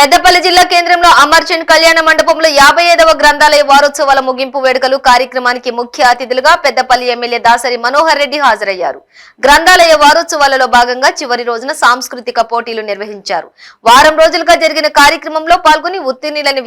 పెద్దపల్లి జిల్లా కేంద్రంలో అమర్చంద్ కళ్యాణ మండపంలో 55వ గ్రంథాలయ వారోత్సవాల ముగింపు వేడుకలు కార్యక్రమానికి ముఖ్య అతిథులుగా పెద్దపల్లి ఎమ్మెల్యే దాసరి మనోహర్ రెడ్డి హాజరయ్యారు. గ్రంథాలయ వారోత్సవాలలో భాగంగా చివరి రోజున సాంస్కృతిక పోటీలు నిర్వహించారు. వారం రోజులుగా జరిగిన కార్యక్రమంలో పాల్గొని ఉత్తీర్ణులైన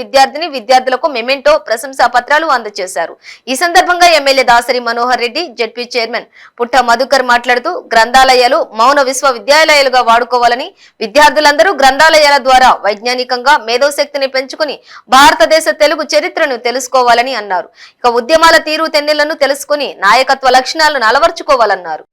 విద్యార్థులకు మెమెంటో ప్రశంసా పత్రాలు అందజేశారు. ఈ సందర్భంగా MLA Dasari Manohar Reddy ZP chairman పుట్ట మధుకర్ మాట్లాడుతూ గ్రంథాలయాలు మౌన విశ్వవిద్యాలయాలుగా వాడుకోవాలని, విద్యార్థులందరూ గ్రంథాలయాల ద్వారా వైజ్ఞానికంగా మేధోశక్తిని పెంచుకుని భారతదేశ తెలుగు చరిత్రను తెలుసుకోవాలని అన్నారు. ఇక ఉద్యమాల తీరు తెన్నెలను తెలుసుకుని నాయకత్వ లక్షణాలను అలవర్చుకోవాలన్నారు.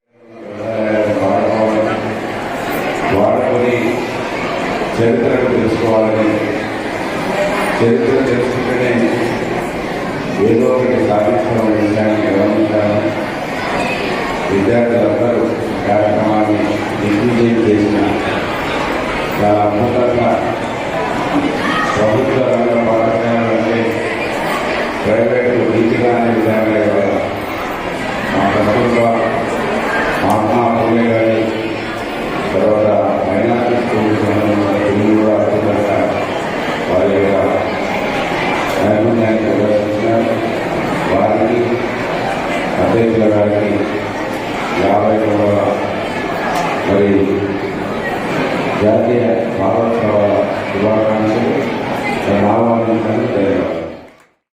విద్యార్థులందరూ కార్యక్రమాన్ని దిగ్విజయం చేసిన చాలా అద్భుతంగా ప్రభుత్వ రంగ పాఠశాలంటే ప్రైవేటు నీతిగా అనే విధానం ఇవ్వాలి. మా ప్రభుత్వ మహాత్మా పూలే గారి తర్వాత మైనార్టీ స్కూల్స్ తెలుగు కూడా అద్భుతంగా వారి యొక్క నైపుణ్యాన్ని ప్రదర్శించినారు. వారికి అధ్యక్షుల గారికి 50వ మరి జాతీయ వారోత్సవాల శుభాకాంక్షలు ఆహ్వానించడం జరిగింది.